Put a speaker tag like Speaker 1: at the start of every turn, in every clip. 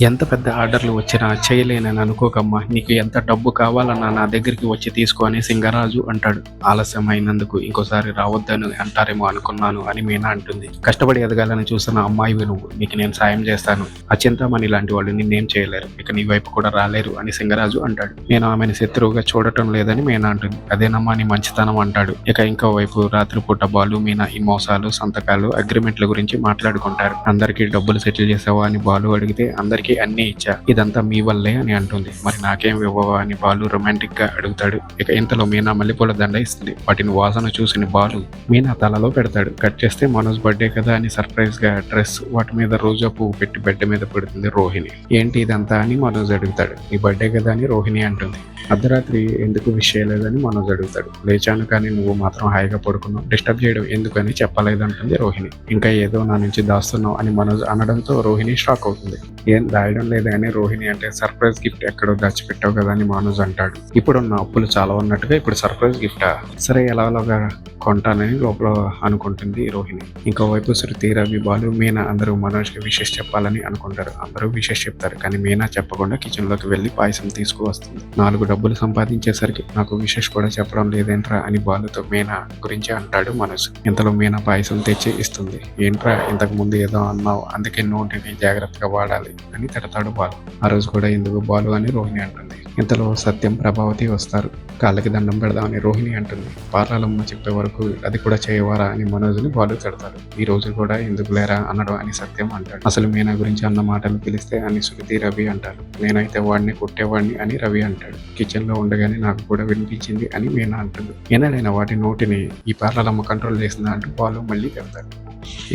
Speaker 1: ఎంత పెద్ద ఆర్డర్లు వచ్చినా చేయలేనని అనుకోకమ్మా, నీకు ఎంత డబ్బు కావాలన్నా నా దగ్గరికి వచ్చి తీసుకో అని సింగరాజు అంటాడు. ఆలస్యం అయినందుకు ఇంకోసారి రావద్దని అంటారేమో అనుకున్నాను అని మీనా అంటుంది. కష్టపడి ఎదగాలని చూస్తున్న అమ్మాయివి నువ్వు, నీకు నేను సాయం చేస్తాను. అచింతామణి లాంటి వాళ్ళు నిన్నేం చేయలేరు, ఇక నీ వైపు కూడా రాలేరు అని సింగరాజు అంటాడు. నేను ఆమెను శత్రువుగా చూడటం లేదని మీనా అంటుంది. అదేనమ్మా నీ మంచితనం అంటాడు. ఇక ఇంకో వైపు రాత్రిపూట బాలు మీనా ఈ మోసాలు, సంతకాలు, అగ్రిమెంట్ల గురించి మాట్లాడుకుంటారు. అందరికీ డబ్బులు సెటిల్ చేసావా అని బాలు అడిగితే అందరికీ అన్నీ ఇచ్చా, ఇదంతా మీ వల్లే అని అంటుంది. మరి నాకేం ఇవ్వవా అని బాలు రొమాంటిక్ గా అడుగుతాడు. ఇక ఇంతలో మీనా మల్లెపూల దండ ఇస్తుంది. వాటిని వాసన చూసిన బాలు మీనా తలలో పెడతాడు. కట్ చేస్తే మనోజ్ బర్త్డే కదా అని సర్ప్రైజ్ గా డ్రెస్, వాటి మీద రోజా పువ్వు పెట్టి బెడ్ మీద పెడుతుంది రోహిణి. ఏంటి ఇదంతా అని మనోజ్ అడుగుతాడు. నీ బర్త్డే కదా అని రోహిణి అంటుంది. అర్ధరాత్రి ఎందుకు విష్ చేయలేదని మనోజ్ అడుగుతాడు. లేచాను కానీ నువ్వు మాత్రం హాయిగా పడుకున్నావు, డిస్టర్బ్ చేయడం ఎందుకని చెప్పలేదంటుంది రోహిణి. ఇంకా ఏదో నా నుంచి దాస్తున్నావు అని మనోజ్ అనడంతో రోహిణి షాక్ అవుతుంది. ఏం దాయడం లేదు అని రోహిణి అంటే సర్ప్రైజ్ గిఫ్ట్ ఎక్కడో దాచిపెట్టావు కదా అని మనోజ్ అంటాడు. ఇప్పుడున్న అప్పులు చాలా ఉన్నట్టుగా ఇప్పుడు సర్ప్రైజ్ గిఫ్టా, సరే ఎలాగోలాగా కొంటానని లోపల అనుకుంటుంది రోహిణి. ఇంకోవైపు శృతి, రవి, బాలు, మీనా అందరూ మనోజ్కి విషెస్ చెప్పాలని అనుకుంటారు. అందరూ విషెస్ చెప్తారు కానీ మీనా చెప్పకుండా కిచెన్ లోకి వెళ్లి పాయసం తీసుకువస్తుంది. 4 డబ్బులు సంపాదించేసరికి నాకు విషెస్ కూడా చెప్పడం లేదేంట్రా అని బాలుతో మీనా గురించి అంటాడు మనోజ్. ఇంతలో మీనా పాయసం తెచ్చి ఇస్తుంది. ఏంట్రా ఇంతకు ముందు ఏదో అన్నావు, అందుకే నోటిని జాగ్రత్తగా వాడాలి అని తిడతాడు బాలు. ఆ రోజు కూడా ఎందుకు బాలు అని రోహిణి అంటుంది. ఇంతలో సత్యం, ప్రభావతి వస్తారు. కాళ్ళకి దండం పెడదామని రోహిణి అంటుంది. పార్లమ్మ చెప్పే వరకు అది కూడా చేయవారా అని మనోజ్ని బాలు తిడతారు. ఈ రోజు కూడా ఎందుకు లేరా అనడం అని సత్యం అంటాడు. అసలు మీనా గురించి అన్న మాటలు పిలిస్తే అని శృతి, రవి అంటారు. నేనైతే వాడిని కొట్టేవాడిని అని రవి అంటాడు. కిచెన్ లో ఉండగానే నాకు కూడా వినిపించింది అని మీనా అంటుంది. ఎన్నడైనా వాటి నోటిని ఈ పార్లమ్మ కంట్రోల్ చేసిందా అంటూ బాలు మళ్ళీ తిడతాడు.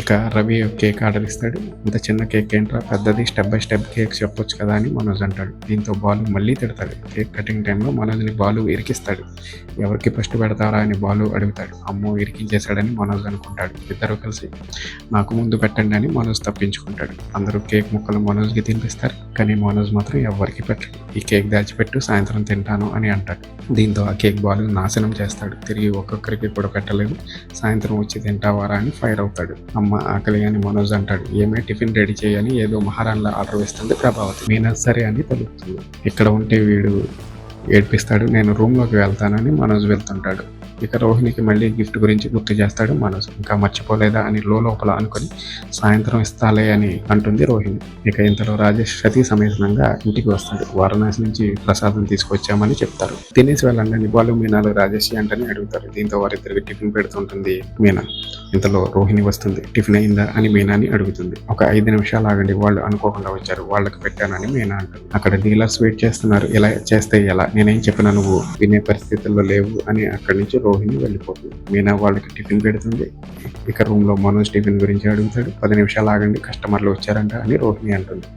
Speaker 1: ఇక రవి కేక్ ఆర్డర్ ఇస్తాడు. ఇంత చిన్న కేక్ ఏంట్రా, పెద్దది స్టెప్ బై స్టెప్ కేక్ చెప్పొచ్చు కదా అని మనోజ్ అంటాడు. దీంతో బాలు మళ్ళీ తిడతాడు. కేక్ కటింగ్ టైంలో మనోజ్ని బాలు ఇరికిస్తాడు. ఎవరికి ఫస్ట్ పెడతారా అని బాలు అడుగుతాడు. అమ్మో ఇరికించేశాడని మనోజ్ అనుకుంటాడు. ఇద్దరు కలిసి నాకు ముందు పెట్టండి అని మనోజ్ తప్పించుకుంటాడు. అందరూ కేక్ ముక్కలు మనోజ్కి తినిపిస్తారు కానీ మనోజ్ మాత్రం ఎవరికి పెట్టడు. ఈ కేక్ దాచిపెట్టు, సాయంత్రం తింటాను అని అంటాడు. దీంతో ఆ కేక్ బాలు నాశనం చేస్తాడు. తిరిగి ఒక్కొక్కరికి కూడా పెట్టలేదు. సాయంత్రం వచ్చి తింటావారా అని ఫైర్ అవుతాడు. అమ్మ ఆకలి అని మనోజ్ అంటాడు. ఏమే టిఫిన్ రెడీ చేయని ఏదో మహారాణిలా ఆర్డర్ వేస్తుంది ప్రభావతి. మీనా సరే అని పలుకుతుంది. ఇక్కడ ఉంటే వీడు ఏడ్పిస్తాడు, నేను రూమ్లోకి వెళ్తానని మనోజ్ వెళ్తుంటాడు. ఇక రోహిణికి మళ్ళీ గిఫ్ట్ గురించి గుర్తు చేస్తాడు మనోజ్. ఇంకా మర్చిపోలేదా అని లోపల అనుకొని సాయంత్రం ఇస్తాలే అని అంటుంది రోహిణి. ఇక ఇంతలో రాజేష్ సతీ సమేతంగా ఇంటికి వస్తాడు. వారణాసి నుంచి ప్రసాదం తీసుకొచ్చామని చెప్తారు. తినేసి వెళ్ళండి బాలు, మీనాలు రాజేష్ అంటని అడుగుతారు. దీంతో వారిద్దరికి టిఫిన్ పెడుతుంటుంది మీనా. ఇంతలో రోహిణి వస్తుంది. టిఫిన్ అయిందా అని మీనాని అడుగుతుంది. ఒక 5 నిమిషాలు ఆగండి, వాళ్ళు అనుకోకుండా వచ్చారు, వాళ్ళకి పెట్టానని మీనా అంటుంది. అక్కడ డీలర్స్ వెయిట్ చేస్తున్నారు, ఇలా చేస్తే ఎలా, నేనేం చెప్పినా నువ్వు వినే పరిస్థితుల్లో లేవు అని అక్కడి నుంచి రోహిణి వెళ్ళిపోతుంది. మీనా వాళ్ళకి టిఫిన్ పెడుతుంది. ఇక రూమ్ లో మనోజ్ టిఫిన్ గురించి అడుగుతాడు. 10 నిమిషాలు ఆగండి, కస్టమర్లు వచ్చారంట అని రోహిణి అంటుంది.